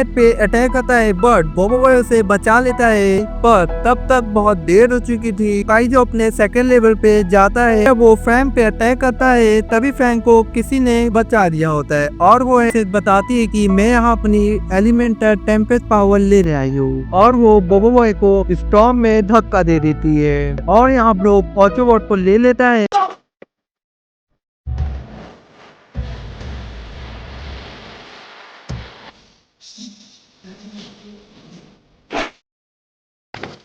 Cat पे attack करता है बट बोबो बॉय उसे बचा लेता है। पर तब तक बहुत देर हो चुकी थी। काइजो अपने सेकंड लेवल पे जाता है। जब वो फ्रैंक पे अटैक करता है तभी फ्रैंक को किसी ने बचा दिया होता है और वो ऐसे बताती है कि मैं यहाँ अपनी एलिमेंटल टेम्पेस्ट पावर ले आई हूँ और वो बोबो बॉय को स्टॉर्म में धक्का दे देती है और यहाँ पर ऑटोबॉट को ले लेता है।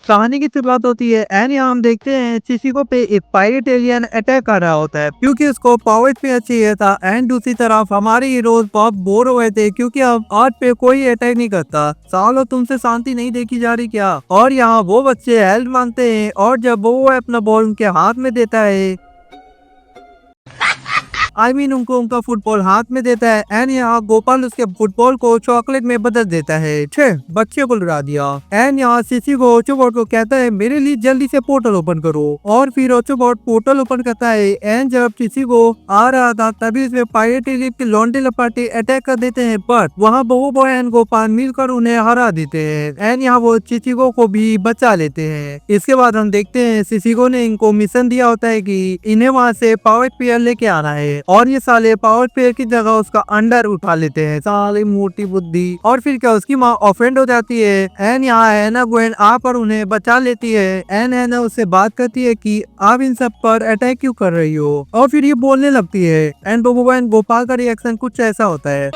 कहानी की शुरुआत होती है एंड यहाँ हम देखते हैं चिचिको पे एक पायरेट एलियन अटैक कर रहा होता है क्योंकि उसको पावर पे चाहिए था। एंड दूसरी तरफ हमारे हीरोज बहुत बोर हो गए थे क्योंकि अब अर्थ पे कोई अटैक नहीं करता। सालों तुमसे शांति नहीं देखी जा रही क्या। और यहाँ वो बच्चे हेल्प मांगते हैं और जब वो अपना बॉल उनके हाथ में देता है उनको उनका फुटबॉल हाथ में देता है एंड यहाँ गोपाल उसके फुटबॉल को चॉकलेट में बदल देता है। बच्चे को लुरा दिया। एंड यहाँ सीसी को ऑटोबॉट को कहता है मेरे लिए जल्दी से पोर्टल ओपन करो और फिर ऑटोबॉट पोर्टल ओपन करता है। एंड जब सीसी को आ रहा था तभी उसमें पायरेट एलियन के लॉन्डे लपाटे अटैक कर देते हैं बट वहाँ बोबो बॉय एंड गोपाल मिलकर उन्हें हरा देते हैं एंड यहाँ वो चिचिको को भी बचा लेते हैं। इसके बाद हम देखते हैं सिसिको ने इनको मिशन दिया होता है कि इन्हें वहाँ से पावर पेयर लेके आना है और ये साले पावर पेयर की जगह उसका अंडर उठा लेते हैं। साले मोटी बुद्धि। और फिर क्या उसकी माँ ऑफेंड हो जाती है एंड यहाँ हैना ग्वेन आकर उन्हें बचा लेती है एंड हैना उससे बात करती है कि आप इन सब पर अटैक क्यों कर रही हो और फिर ये बोलने लगती है एंड बोबो एंड गोपाल का रिएक्शन कुछ ऐसा होता है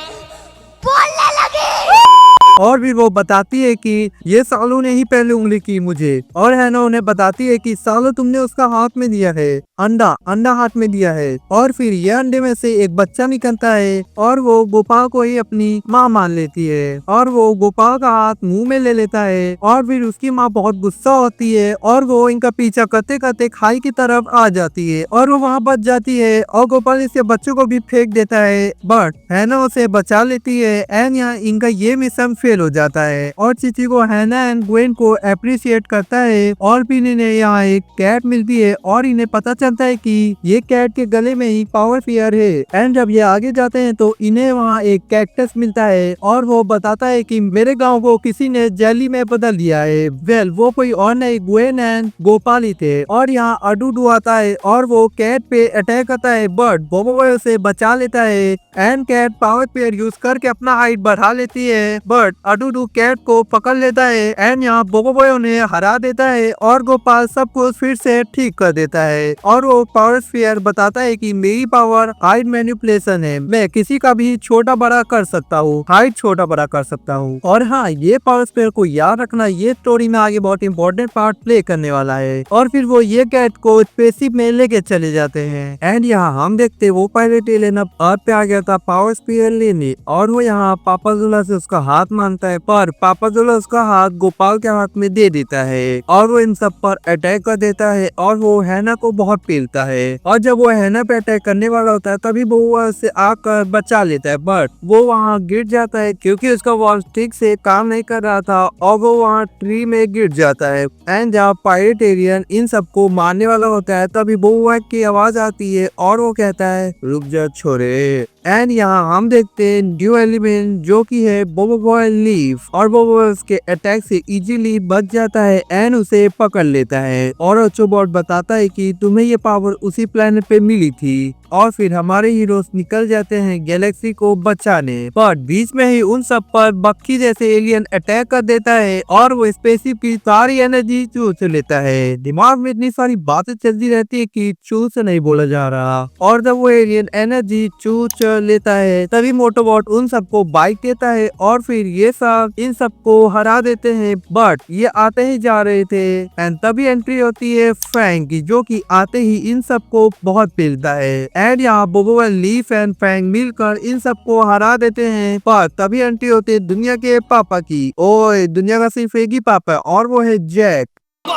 और फिर वो बताती है कि ये सालों ने ही पहले उंगली की मुझे और हैना उन्हें बताती है कि सालों तुमने उसका हाथ में दिया है अंडा हाथ में दिया है और फिर ये अंडे में से एक बच्चा निकलता है और वो गोपाल को ही अपनी माँ मान लेती है और वो गोपाल का हाथ मुंह में ले लेता है और फिर उसकी माँ बहुत गुस्सा होती है और वो इनका पीछा करते करते खाई की तरफ आ जाती है और वो वहाँ बच जाती है और गोपाल इसके बच्चों को भी फेंक देता है बट हैना उसे बचा लेती है एंड यहाँ इनका ये मिशन फेल हो जाता है और चिची को हैना एंड ग्वेन को अप्रिशिएट करता है और फिर इन्हें यहाँ एक कैट मिलती है और इन्हें पता चलता है कि ये कैट के गले में ही पावर पेयर है। एंड जब ये आगे जाते हैं तो इन्हें वहाँ एक कैक्टस मिलता है और वो बताता है कि मेरे गांव को किसी ने जेली में बदल दिया है। वेल वो कोई और नहीं ग्वेन एंड गोपाल ही थे और यहाँ अडूडू आता है और वो कैट पे अटैक करता है बट बोबो बॉय उसे बचा लेता है and cat power pair use करके अपना हाइट बढ़ा लेती है बट अडूडू कैट को पकड़ लेता है एंड यहाँ बोबो बॉय उन्हें हरा देता है और गोपाल सब कुछ फिर से ठीक कर देता है और वो पावर स्फीयर बताता है कि मेरी पावर हाइट मैनिपुलेशन है। मैं किसी का भी छोटा बड़ा कर सकता हूँ, हाइट छोटा बड़ा कर सकता हूँ। और हाँ ये पावर स्फीयर को याद रखना, ये स्टोरी में आगे बहुत इंपॉर्टेंट पार्ट प्ले करने वाला है। और फिर वो ये कैट को स्पेसशिप में लेके चले जाते हैं एंड यहाँ हम देखते वो पायरेट एलियन अब अर्थ पे आ गया था पावर स्फीयर लेने और वो यहाँ पापाजुला से उसका हाथ मांगता है पर पापाजुला उसका हाथ गोपाल के हाथ में दे देता है और वो इन सब पर अटैक कर देता है और वो हैना को बहुत पीलता है और जब वो हैना पे अटैक करने वाला होता है तभी वो उससे आकर बचा लेता है बट वो वहाँ गिर जाता है क्योंकि उसका वॉल ठीक से काम नहीं कर रहा था और वो वहाँ ट्री में गिर जाता है एंड जहाँ पायरेट एलियन इन सबको मारने वाला होता है तभी बोबो की आवाज आती है और वो कहता है रुक जा छोरे। एंड यहाँ हम देखते हैं न्यू एलिमेंट जो कि है बोबो बॉय लीफ और बोबो बॉय उसके अटैक से इजीली बच जाता है एंड उसे पकड़ लेता है और ऑटोबॉट बताता है कि तुम्हें ये पावर उसी प्लेनेट पे मिली थी और फिर हमारे हीरोज निकल जाते हैं गैलेक्सी को बचाने पर बीच में ही उन सब पर बक्की जैसे एलियन अटैक कर देता है और वो स्पेसशिप की सारी एनर्जी चूस लेता है। दिमाग में इतनी सारी बातें चलती रहती है कि चूस नहीं बोला जा रहा और जब वो एलियन एनर्जी चूस लेता है तभी मोटोबॉट उन सबको बाइक देता है और फिर ये सब इन सबको हरा देते हैं बट ये आते ही जा रहे थे एंड तभी एंट्री होती है फ्रैंक की जो कि आते ही इन सबको बहुत पीलता है एंड यहाँ बोबो लीफ एंड फ्रैंक मिलकर इन सबको हरा देते हैं पर तभी एंट्री होती है दुनिया के पापा की। ओए दुनिया का सिर्फ एक ही पापा है और वो है जैक।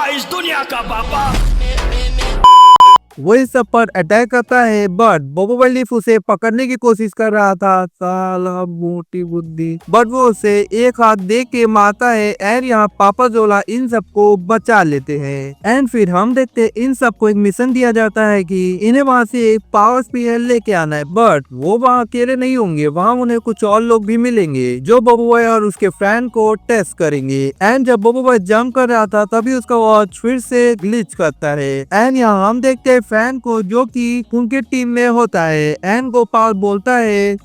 इस दुनिया का पापा। वो इस सब पर अटैक करता है, बट बोबो बॉय लीफ उसे पकड़ने की कोशिश कर रहा था, साला मोटी बुद्धि, बट वो उसे एक हाथ दे के मारता है एंड यहाँ पापा जोला इन सबको बचा लेते हैं। एंड फिर हम देखते हैं इन सबको एक मिशन दिया जाता है कि इन्हें वहाँ से एक पावर स्पीयर लेके आना है, बट वो वहाँ अकेले नहीं होंगे, वहाँ उन्हें कुछ और लोग भी मिलेंगे जो बोबो बॉय और उसके फ्रेंड को टेस्ट करेंगे। एंड जब बोबो बॉय जंप कर रहा था तभी उसका वॉच फिर से ग्लिच करता है एंड यहाँ हम देखते हैं फैन को जो कि उनके टीम में होता है एंड गोपाल बोलता है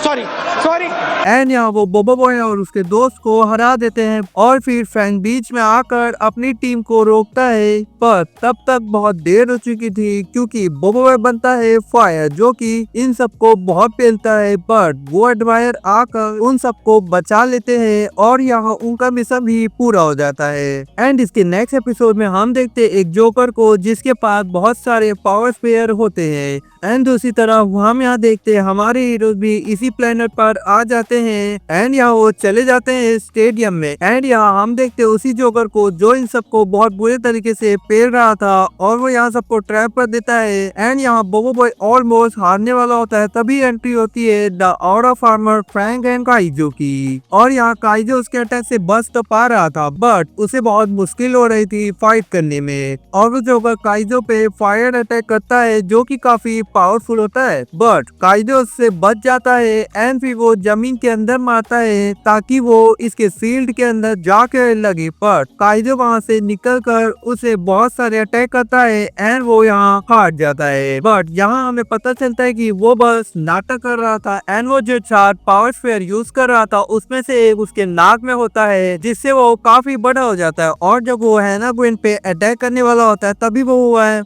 सॉरी सॉरी। एंड यहाँ वो बोबो बॉय और उसके दोस्त को हरा देते हैं और फिर फैंग बीच में आकर अपनी टीम को रोकता है, पर तब तक बहुत देर हो चुकी थी क्योंकि बोबो बॉय बनता है फायर जो कि इन सबको बहुत पेलता है, बट वो एडमायर आकर उन सबको बचा लेते हैं और यहाँ उनका मिशन भी पूरा हो जाता है। एंड इसके नेक्स्ट एपिसोड में हम देखते हैं एक जोकर को जिसके पास बहुत सारे पावर स्पेयर होते हैं एंड दूसरी तरफ हम यहाँ देखते हैं हमारे हीरोज भी इसी प्लेनेट पर आ जाते हैं एंड यहाँ वो चले जाते हैं स्टेडियम में एंड यहाँ हम देखते हैं उसी जोकर को जो इन सबको बहुत बुरे तरीके से पेल रहा था और वो यहाँ सबको ट्रैप कर देता है एंड यहाँ बोबो बॉय ऑलमोस्ट हारने वाला होता है, तभी एंट्री होती है the out of armour Frank and Kaiju की और यहाँ काइजो उसके अटैक से बच तो पा रहा था बट उसे बहुत मुश्किल हो रही थी फाइट करने में और वो जोकर काइजो पे फायर अटैक करता है जो कि काफी पावरफुल होता है, बट काइजो उससे बच जाता है एंड फिर वो जमीन के अंदर मारता है ताकि वो इसके फील्ड के अंदर जाके लगे, पर काइजो वहां से निकलकर उसे बहुत सारे अटैक करता है एंड वो यहाँ हार जाता है। बट यहाँ हमें पता चलता है कि वो बस नाटक कर रहा था एंड वो जो 4 पावर स्फीयर यूज कर रहा था उसमें से एक उसके नाक में होता है जिससे वो काफी बड़ा हो जाता है और जब वो हैना ग्वेन पे अटैक करने वाला होता है तभी वो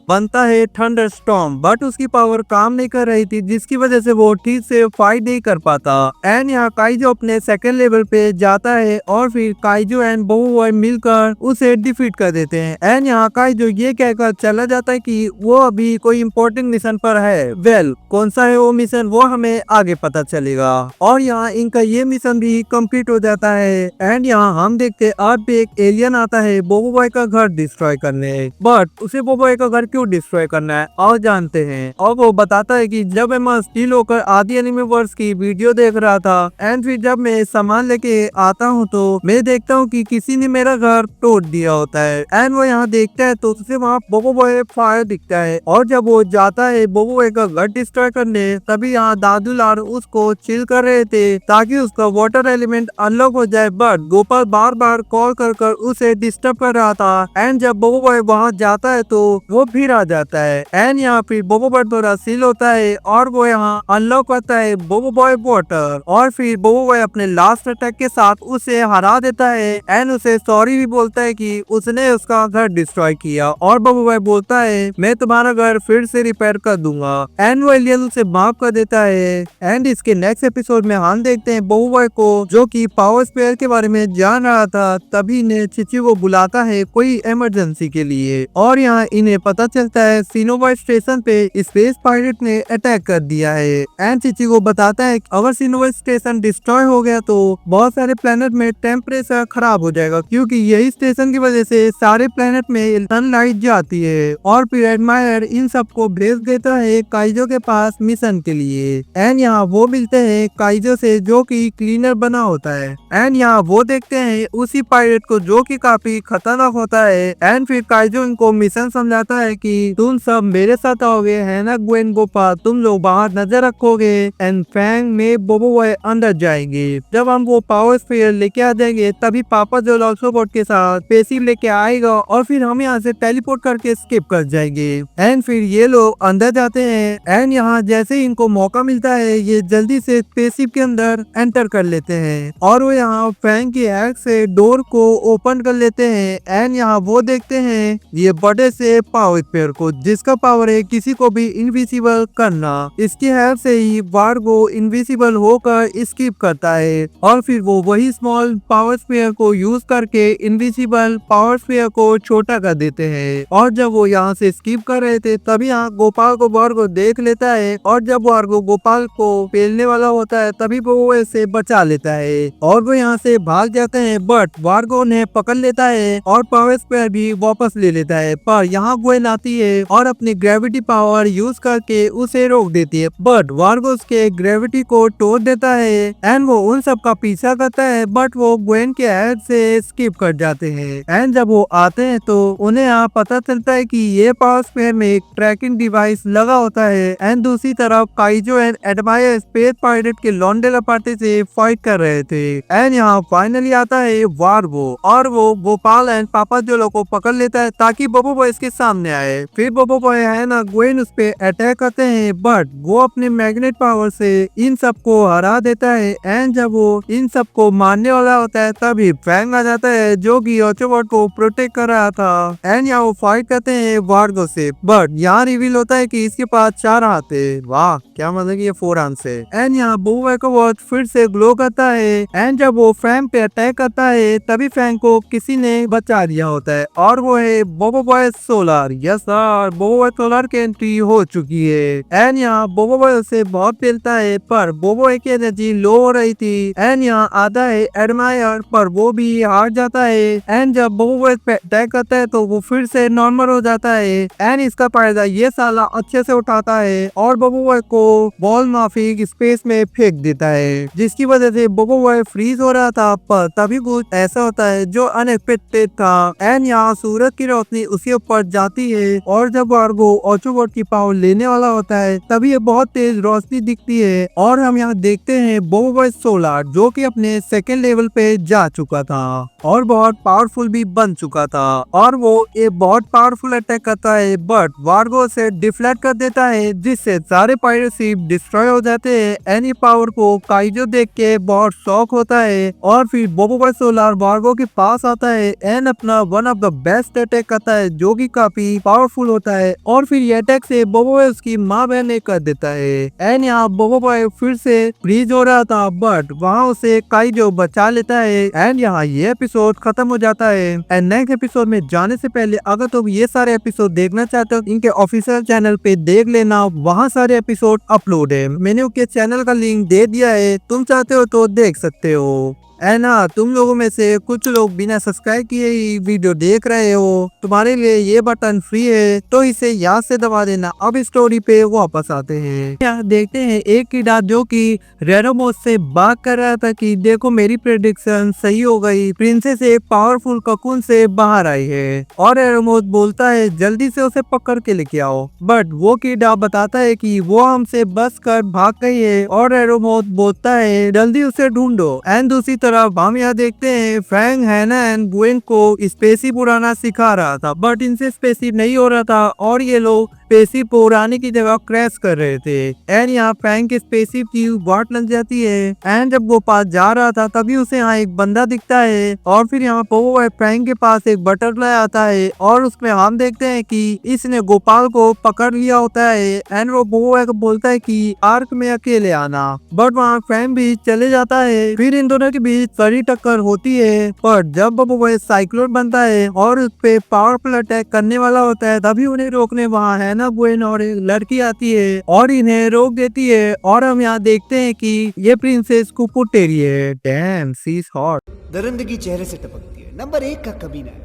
बनता है थंडर स्टॉर्म, बट उसकी पावर काम नहीं कर रही थी जिसकी वजह से वो ठीक से फाइट नहीं कर पाता एंड यहाँ काइजो अपने सेकंड लेवल पे जाता है और फिर काइजो एंड बोबो बॉय मिलकर उसे डिफीट कर देते हैं एंड यहाँ काइजो ये कहकर चला जाता है कि वो अभी कोई इम्पोर्टेंट मिशन पर है। वेल कौन सा है वो मिशन वो हमें आगे पता चलेगा और यहाँ इनका ये मिशन भी कंप्लीट हो जाता है एंड यहाँ हम देखते अब एक एलियन आता है बोबो बॉय का घर डिस्ट्रॉय करने, बट उसे बोबो बॉय का घर क्यों डिस्ट्रॉय करना है और जानते हैं और वो बताता है कि जब मैं स्टील होकर आदि एनिमे वर्स की वीडियो देख रहा था एंड फिर जब मैं सामान लेके आता हूँ तो मैं देखता हूँ कि किसी ने मेरा घर तोड़ दिया होता है एंड वो यहाँ देखता है तो उसे वहाँ बोबो बॉय फायर दिखता है और जब वो जाता है बोबो बॉय का घर डिस्ट्रॉय करने तभी यहाँ दादू लाल उसको चिल कर रहे थे ताकि उसका वाटर एलिमेंट अनलॉक हो जाए, but Gopal bar bar call कर उसे डिस्टर्ब कर रहा था एंड जब बोबो बॉय वहाँ जाता है तो वो फिर आ जाता है एंड यहाँ फिर बोबो बॉय थोड़ा सील होता है और वो यहाँ अनलॉक करता है बोबो बॉय वाटर और फिर बोबो बॉय अपने लास्ट अटैक के साथ उसे हरा देता है एंड उसे सॉरी भी बोलता है कि उसने उसका घर डिस्ट्रॉय किया और बोबो बॉय बोलता है मैं तुम्हारा घर फिर से रिपेयर कर दूंगा एंड वो एलियन उसे माफ कर देता है एंड इसके नेक्स्ट एपिसोड में हम देखते हैं बोबो बॉय को जो कि पावर स्पेयर के बारे में जान रहा था तभी ने चिची को बुलाता है कोई इमरजेंसी के लिए और यहाँ इन्हें पता चलता है सिनोवा स्टेशन पे स्पेस पायलट ने अटैक कर दिया है एंड चिची को बताता है अगर सिनोवा स्टेशन डिस्ट्रॉय हो गया तो बहुत सारे प्लेनेट में टेम्परेचर खराब हो जाएगा क्योंकि यही स्टेशन की वजह से सारे प्लेनेट में सनलाइट जाती है और फिर एडमायर इन सबको भेज देता है काइजो के पास मिशन के लिए एंड यहाँ वो मिलते हैं काइजो से जो कि क्लीनर बना होता है एंड यहाँ वो देखते हैं उसी पायलट को जो कि काफी खतरनाक होता है एंड फिर काइजो इनको मिशन समझाता है कि तुम सब मेरे साथ आओगे है ना ग्वेन गोपाल, तुम लोग बाहर नजर रखोगे एंड फैंग में बोबो बॉय अंदर जाएंगे, जब हम वो पावर स्फीयर लेके आ जाएंगे तभी पापा जो लॉक्सोबोट के साथ पेसिव लेके आएगा और फिर हम यहाँ से टेलीपोर्ट करके स्किप कर जाएंगे एंड फिर ये लोग अंदर जाते हैं एंड यहाँ जैसे ही इनको मौका मिलता है ये जल्दी से स्पेसशिप के अंदर एंटर कर लेते हैं और वो यहाँ फैंग की हैक से डोर को ओपन कर लेते हैं एंड यहाँ वो देखते हैं ये बड़े से पावर स्फीयर को जिसका पावर है किसी को भी इनविजिबल करना। इसकी हेल्प से ही वार्गो इनविजिबल होकर स्किप करता है और फिर वो वही स्मॉल पावर स्फीयर को यूज करके इनविजिबल पावर स्फीयर को छोटा कर देते हैं। और जब वो यहाँ से स्किप कर रहे थे तभी यहाँ गोपाल को वार्गो देख लेता है और जब वार्गो गोपाल को पेलने वाला होता है तभी वो ऐसे बचा लेता है और वो यहाँ से भाग जाते हैं। बट वार्गो ने पकड़ लेता है और पावर स्फीयर भी वापस ले लेता है, पर यहाँ ग्वेन आती है और अपनी ग्रेविटी पावर यूज करके उसे रोक देती है। बट वार्गो उसके ग्रेविटी को तोड़ देता है एंड वो उन सब का पीछा करता है, बट वो ग्वेन के हेड से स्किप कर जाते हैं। एंड जब वो आते हैं तो उन्हें यहाँ पता चलता है कि ये पावर स्फीयर में एक ट्रैकिंग डिवाइस लगा होता है एंड दूसरी तरफ काइजो एंड एडमायर स्पेस पायलट के लॉन्डेला पार्टी से फाइट कर रहे थे। एंड यहाँ फाइनली आता है वार्गो और वो गोपाल एंड पापा जोलो को पकड़ लेता है ताकि बोबो बॉय इसके सामने आए। फिर बोबो बॉय है ना ग्वेन उस पे अटैक करते हैं, बट वो अपने मैग्नेट पावर से इन सबको हरा देता है। एंड जब वो इन सबको मारने वाला होता है तभी फैंग आ जाता है जो कि ऑटोबॉट को प्रोटेक्ट कर रहा था। एंड यहाँ वो फाइट करते हैं वार्गो से, बट यहाँ रिवील होता है कि इसके पास 4 हाथ है। वाह क्या मतलब ये 4 हाथ से। एंड यहाँ बोबो बॉय का वॉच फिर से ग्लो करता है एंड जब वो फैंग पे अटैक करता है तभी फैंग को किसी ने बचा दिया होता है और वो है बोबो बॉय सोलर। यस सर, बोबो बॉय सोलर की एंट्री हो चुकी है। एंड यहाँ बोबो बॉय उसे बहुत पेलता है पर बोबो बॉय की एनर्जी लो हो रही थी। एंड यहाँ आता है एडमायर पर वो भी हार जाता है। एंड जब बोबो बॉय पे अटैक करता है तो वो फिर से नॉर्मल हो जाता है एंड इसका फायदा ये साला अच्छे से उठाता है और बोबो बॉय को बॉल माफिक स्पेस में फेंक देता है, जिसकी वजह से बोबो बॉय फ्रीज हो रहा था। पर तभी कुछ ऐसा होता है जो अनएक्सपेक्टेड था एंड यहाँ सूरज की रोशनी उसके ऊपर जाती है और जब वार्गो ऑटोबॉट की पावर लेने वाला होता है तभी ये बहुत तेज रोशनी दिखती है और हम यहाँ देखते हैं बोबो बॉय सोलर जो कि अपने सेकेंड लेवल पे जा चुका था और बहुत पावरफुल भी बन चुका था और वो एक बहुत पावरफुल अटैक करता है, बट वार्गो से डिफ्लेक्ट कर देता है जिससे सारे पायरेट शिप डिस्ट्रॉय हो जाते हैं। एनी पावर को काइजो देख के बहुत शॉक होता है और फिर बोबो बॉय सोलर वार्गो के पास आता है एंड अपना one of the best attack करता है जो कि काफी पावरफुल होता है और फिर ये अटैक से बोबो बॉय उसकी माँ बहन ने कर देता है। एंड यहाँ बोबो बॉय फिर से फ्रीज हो रहा था बट वहाँ उसे काइजो बचा लेता है एंड यहाँ ये एपिसोड खत्म हो जाता है। एंड नेक्स्ट एपिसोड में जाने से पहले अगर तुम ये सारे एपिसोड देखना चाहते हो इनके ऑफिशियल चैनल पे देख लेना, वहाँ सारे एपिसोड अपलोड है। मैंने उनके चैनल का लिंक दे दिया है, तुम चाहते हो तो देख सकते हो। एंड हाँ, तुम लोगों में से कुछ लोग बिना सब्सक्राइब किए ही वीडियो देख रहे हो, तुम्हारे लिए ये बटन फ्री है तो इसे याद से दबा देना। अब स्टोरी पे वापस आते हैं। यहाँ देखते हैं एक किडार जो कि रेरोमोस से बात कर रहा था कि देखो मेरी प्रेडिक्शन सही हो गई, प्रिंसेस एक पावरफुल ककून से बाहर आई है और रेरोमोस बोलता है जल्दी से उसे पकड़ के लेके आओ, बट वो किडार बताता है कि वो हमसे बस कर भाग गई है और रेरोमोस बोलता है जल्दी उसे ढूंढो। एंड दूसरी तरफ हम यहाँ देखते हैं फैंग हैना एंड ग्वेन को स्पेसशिप उड़ाना सिखा रहा था, बट इनसे स्पेसशिप नहीं हो रहा था और ये लोग स्पेसशिप को उड़ाने की जगह क्रैश कर रहे थे। एंड यहाँ फैंग के स्पेसशिप की वाट लग जाती है एंड जब वो पास जा रहा था तभी उसे यहाँ एक बंदा दिखता है और फिर यहाँ पोगो फैंग के पास एक बटरफ्लाई आता है और उसमें हम देखते हैं कि इसने गोपाल को पकड़ लिया होता है एंड वो पोगो को बोलता है कि आर्क में अकेले आना, बट वहाँ फैंग भी चले जाता है। फिर इन दोनों के बीच सही टक्कर होती है, पर जब वो साइक्लोन बनता है और उस पे पावरफुल अटैक करने वाला होता है तभी उन्हें रोकने वहाँ है ना ग्वेन और एक लड़की आती है और इन्हें रोक देती है और हम यहाँ देखते हैं कि ये प्रिंसेस कुपुटेरी है। Damn she is hot. दरिंदगी चेहरे से टपकती है, नंबर 1 का कमीना है।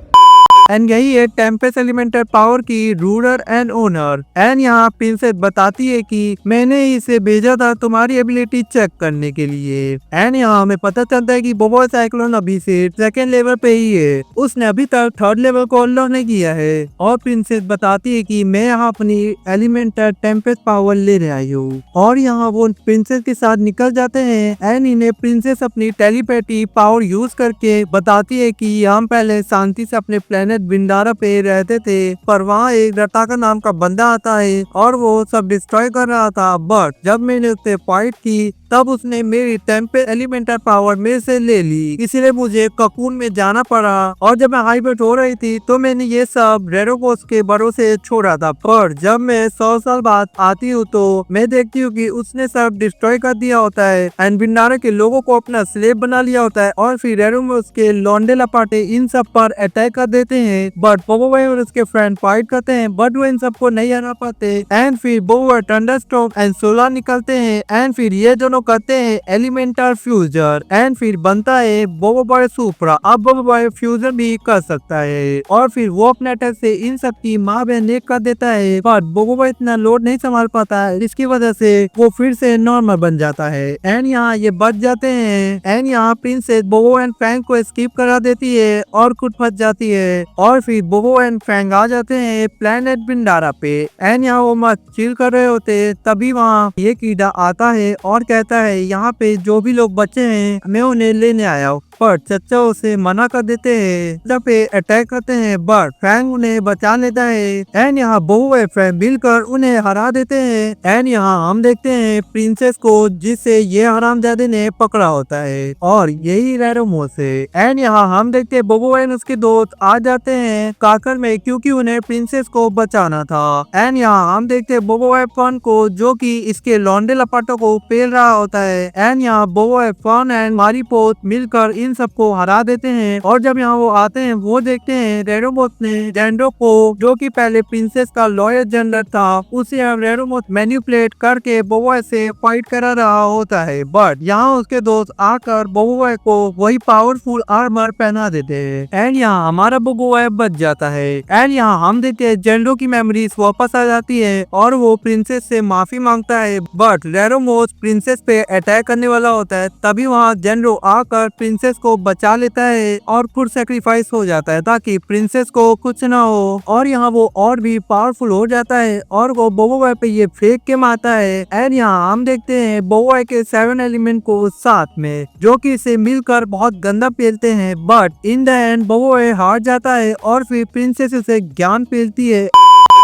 एंड यही है टेम्पेस्ट एलिमेंटल पावर की रूलर एंड ओनर। एंड यहाँ प्रिंसेस बताती है कि मैंने इसे भेजा था तुम्हारी एबिलिटी चेक करने के लिए। एंड यहाँ हमें पता चलता है कि बोबो साइक्लोन अभी से सेकेंड लेवल पे ही है, उसने अभी तक थर्ड लेवल को अनलॉक नहीं किया है। और प्रिंसेस बताती है कि मैं यहाँ अपनी एलिमेंटल टेम्पेस्ट पावर लेने आई हूँ और यहाँ वो प्रिंसेस के साथ निकल जाते हैं। एंड इन्हें प्रिंसेस अपनी टेलीपैथी पावर यूज करके बताती है कि हम पहले शांति से अपने प्लेनेट विंडारा पे रहते थे, पर वहाँ एक रटाका नाम का बंदा आता है और वो सब डिस्ट्रॉय कर रहा था, बट जब मैंने उससे फाइट की तब उसने मेरी टेम्पर एलिमेंटल पावर मेरे से ले ली, इसीलिए मुझे ककून में जाना पड़ा। और जब मैं हाइबर्ट हो रही थी तो मैंने ये सब रेरोबोस के भरोसे छोड़ा था, पर जब मैं 100 साल बाद आती हूँ तो मैं देखती हूँ कि उसने सब डिस्ट्रॉय कर दिया होता है एंड बिंडारा के लोगों को अपना स्लेव बना लिया होता है। और फिर रेरोबोस के लौंडे लपाटे इन सब पर अटैक कर देते हैं, बट बोबो बॉय और उसके फ्रेंड फाइट करते हैं, बट वो इन सबको नहीं हरा पाते। एंड फिर बोबो बॉय थंडरस्टॉर्म एंड सोलार निकलते हैं एंड फिर ये दोनों करते हैं एलिमेंटल फ्यूजन एंड फिर बनता है बोबो बॉय सुपरा। अब बोबो बॉय फ्यूजन भी कर सकता है और फिर वो अपने अटैक से इन सब की माँ बहन एक कर देता है, बट बोबो बॉय इतना लोड नहीं संभाल पाता है, जिसकी वजह से वो फिर से नॉर्मल बन जाता है। एंड यहाँ ये बच जाते हैं एंड यहाँ प्रिंसेस बोबो एंड फ्रैंक को स्किप करा देती है और खुद फंस जाती है। और फिर बोबो एंड फ्रैंक आ जाते हैं प्लेनेट बिंडारा पे एंड यहाँ वो मत चिल कर रहे होते, तभी वहाँ ये कीड़ा आता है और कहता है यहाँ पे जो भी लोग बचे हैं मैं उन्हें लेने आया हूँ, पर चचा उसे मना कर देते हैं, जब पे अटैक करते हैं, बट फ्रैंक उन्हें बचा लेता है एंड यहाँ बोबो एंड फ्रैंक मिलकर उन्हें हरा देते हैं। एंड यहाँ हम देखते हैं प्रिंसेस को, जिसे ये हरामजादे ने पकड़ा होता है और यही रेरोमोस है। एंड यहाँ हम देखते हैं बोबो एंड उसके दोस्त आ जाते हैं काकर में, क्योंकि उन्हें प्रिंसेस को बचाना था। एंड यहाँ हम देखते हैं बोबो एंड फन को, जो कि इसके लौंडे लपाटों को पेल रहा होता है। एंड यहाँ बोबो एंड फन एंड मारीपोत मिलकर इन सबको हरा देते हैं। और जब यहाँ वो आते हैं वो देखते हैं रेरोमोस ने जेंडो को, जो कि पहले प्रिंसेस का लॉयर जनरल था, उसे रेरोमोस मैनिपुलेट करके बोबो से फाइट करा रहा होता है, बट यहाँ उसके दोस्त आकर बोबो को वही पावरफुल आर्मर पहना देते हैं एंड यहाँ हमारा बोबो बच जाता है। एंड यहाँ हम देखते हैं जेंडो की मेमोरीज वापस आ जाती है और वो प्रिंसेस से माफी मांगता है, बट रेरोमोस प्रिंसेस पे अटैक करने वाला होता है, तभी वहाँ जेंडो आकर प्रिंसेस को बचा लेता है और खुद सैक्रिफाइस हो जाता है ताकि प्रिंसेस को कुछ ना हो। और यहाँ वो और भी पावरफुल हो जाता है और वो बोबो बॉय पे ये फेंक के मारता है। एंड यहाँ हम देखते हैं बोबो बॉय के 7 एलिमेंट को साथ में, जो कि इसे मिलकर बहुत गंदा पेलते हैं, बट इन द एंड बोबो बॉय हार जाता है और फिर प्रिंसेस उसे ज्ञान पेलती है,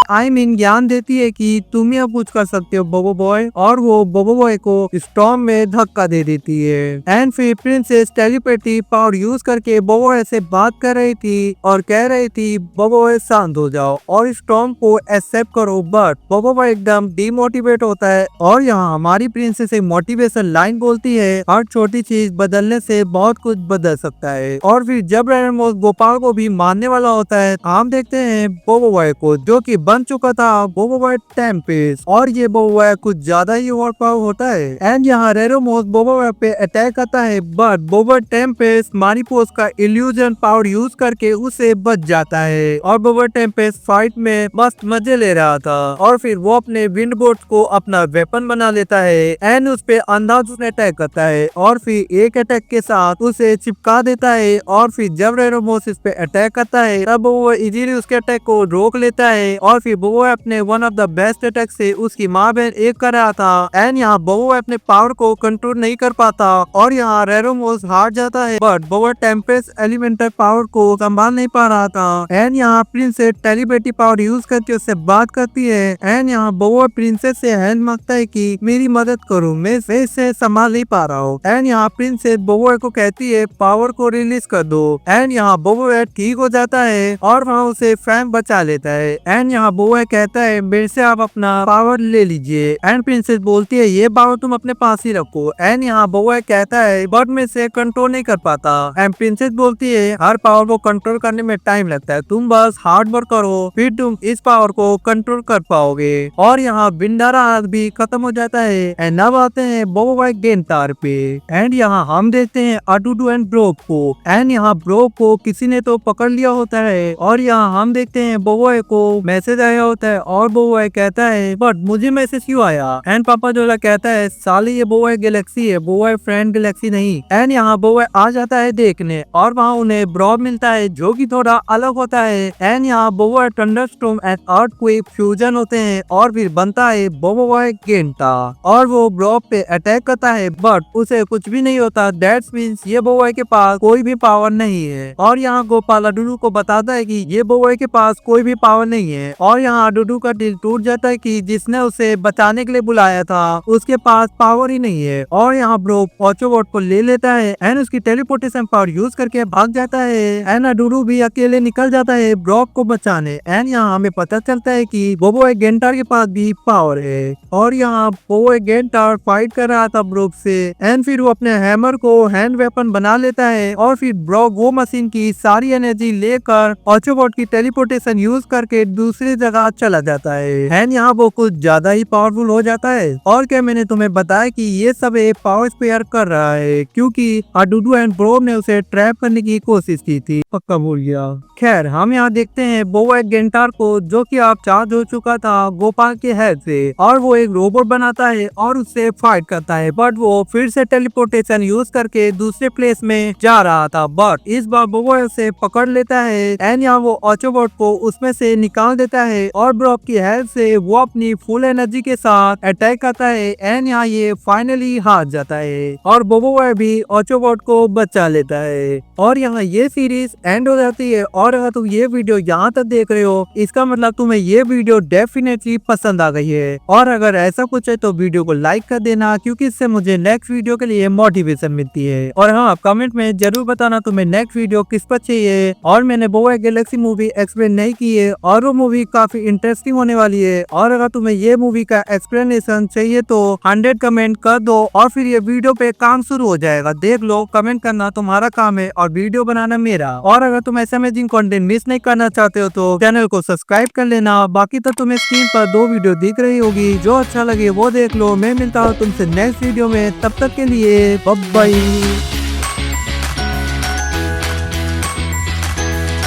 ज्ञान देती है कि तुम ही अब कुछ कर सकते हो बोबो बॉय, और वो बोबो बॉय को स्टॉर्म में धक्का दे देती है। एंड फिर प्रिंसेस टेलीपैथी पावर यूज करके बोबो बॉय से बात कर रही थी और कह रही थी बोबो बॉय शांत हो जाओ और स्टॉर्म को एक्सेप्ट करो, बट बोबो बॉय एकदम डिमोटिवेट होता है। और यहाँ हमारी प्रिंसेस एक मोटिवेशन लाइन बोलती है, हर छोटी चीज बदलने से बहुत कुछ बदल सकता है। और फिर जब रेरोमोस गोपाल को भी मारने वाला होता है, हम देखते हैं बोबो बॉय को, जो कि बन चुका था बोबो बॉय टेम्पेस्ट, और ये बोबो बॉय कुछ ज्यादा ही ओवरपावर होता है। एंड यहाँ रेरोमोस बोबो बॉय पे अटैक करता है, बट बोबो टेम्पेस्ट मारीपोस का इल्यूजन पावर यूज करके उसे बच जाता है और बोबो टेम्पेस्ट फाइट में मस्त मजे ले रहा था। और फिर वो अपने विंड बोर्ड को अपना वेपन बना लेता है एंड उस पे अंदाज अटैक करता है और फिर एक अटैक के साथ उसे चिपका देता है। और फिर जब रेरोमोस इस पे अटैक करता है तब वो इजीली उसके अटैक को रोक लेता है और फिर बोबो अपने one of the best attack से उसकी माँ बहन एक कर रहा था। एंड यहाँ बोबो अपने पावर को कंट्रोल नहीं कर पाता और यहाँ रेरोमोस हार जाता है, बट बोबो टेम्पेस्ट एलिमेंटल पावर को संभाल नहीं पा रहा था। एंड यहाँ प्रिंसेस टेलीपैथी पावर यूज करके उससे बात करती है एंड यहाँ बोबो प्रिंसेस से हेल्प मांगता है कि मेरी मदद करो, मैं इसे संभाल नहीं पा रहा हूँ। एंड यहाँ प्रिंसेस बोबो को कहती है पावर को रिलीज कर दो एंड यहाँ बोबो ठीक हो जाता है और वहाँ उसे फ्रैंक बचा लेता है। एंड यहाँ बोबो कहता है मेरे से आप अपना पावर ले लीजिए एंड प्रिंसेस बोलती है ये पावर तुम अपने पास ही रखो। एंड यहाँ बोबो कहता है बट मैं इसे कंट्रोल नहीं कर पाता एंड प्रिंसेस बोलती है हर पावर को कंट्रोल करने में टाइम लगता है, तुम बस हार्ड वर्क करो फिर तुम इस पावर को कंट्रोल कर पाओगे। और यहाँ बिंडारा भी खत्म हो जाता है एंड अब आते हैं बोबो गेंटार पे एंड यहाँ हम देखते हैं अडूडू एंड ब्रोक को एंड यहाँ ब्रोक को किसी ने तो पकड़ लिया होता है और यहाँ हम देखते हैं बोबो को मैसेज आया होता है और बोबो कहता है बट मुझे मैसेज क्यों आया। एंड पापा जोला कहता है साली ये बोबो गैलेक्सी है, बोबो फ्रेंड गैलेक्सी नहीं। एंड यहाँ बोबो आ जाता है देखने और वहाँ उन्हें ब्रॉब मिलता है जो कि थोड़ा अलग होता है। एंड यहाँ बोबो थंडरस्टॉर्म एंड अर्थक्वेक फ्यूजन होते हैं और फिर बनता है बोबो गेंटा और वो ब्रॉब पे अटैक करता है, बट उसे कुछ भी नहीं होता। दैट्स मींस ये बोबो के पास कोई भी पावर नहीं है। और यहाँ गोपाल अडूडू को बताता है कि ये बोबो के पास कोई भी पावर नहीं है और और यहाँ डूडू का दिल टूट जाता है कि जिसने उसे बचाने के लिए बुलाया था उसके पास पावर ही नहीं है। और यहाँ ब्रोक ऑटोबॉट को ले लेता है एंड उसकी टेलीपोर्टेशन पावर यूज करके भाग जाता है एंड डूडू भी अकेले निकल जाता है ब्रोक को बचाने। एंड यहाँ हमें पता चलता है कि बोबो गेंटार के पास भी पावर है और यहाँ बोबो गेंटार फाइट कर रहा था ब्रोक से एंड फिर वो अपने हैमर को हैंड वेपन बना लेता है और फिर ब्रोक वो मशीन की सारी एनर्जी लेकर ऑटोबॉट की टेलीपोर्टेशन यूज करके दूसरी जगह चला जाता है एंड यहाँ वो कुछ ज्यादा ही पावरफुल हो जाता है। और क्या मैंने तुम्हें बताया कि ये सब एक पावर स्पेयर कर रहा है क्योंकि डूडू एंड ब्रोक ने उसे ट्रैप करने की कोशिश की थी। पक्का भूल गया। खैर हम यहाँ देखते हैं बोबो गेंटार को जो कि अब चार्ज हो चुका था गोपाल के हेड से और वो एक रोबोट बनाता है और उससे फाइट करता है बट वो फिर से टेलीपोर्टेशन यूज करके दूसरे प्लेस में जा रहा था बट इस बार बोबो उसे पकड़ लेता है एंड यहाँ वो ऑटोबॉट को उसमें से निकाल देता है और ब्रोक की हेल्प से वो अपनी फुल एनर्जी के साथ अटैक करता है एंड यहाँ ये फाइनली हार जाता है और बोबो भी ऑटोबॉट को बचा लेता है। और यहाँ ये सीरीज एंड हो जाती है। और अगर तुम ये वीडियो यहाँ तक देख रहे हो इसका मतलब तुम्हें ये वीडियो डेफिनेटली पसंद आ गई है और अगर ऐसा कुछ है तो वीडियो को लाइक कर देना क्योंकि इससे मुझे नेक्स्ट वीडियो के लिए मोटिवेशन मिलती है। और हाँ कमेंट में जरूर बताना तुम्हें नेक्स्ट वीडियो किस पर चाहिए और मैंने बोबो गैलेक्सी मूवी एक्सप्लेन नहीं की है और वो मूवी काफी इंटरेस्टिंग होने वाली है। और अगर तुम्हें ये मूवी का एक्सप्लेनेशन चाहिए तो 100 कमेंट कर दो और फिर ये वीडियो पे काम शुरू हो जाएगा। देख लो कमेंट करना तुम्हारा काम है और वीडियो बनाना मेरा। और अगर तुम ऐसा अमेजिंग कंटेंट मिस नहीं करना चाहते हो तो चैनल को सब्सक्राइब कर लेना। बाकी तो तुम्हें स्क्रीन पर 2 वीडियो दिख रही होगी, जो अच्छा लगे वो देख लो। मैं मिलता हूँ तुमसे नेक्स्ट वीडियो में, तब तक के लिए बाय बाय।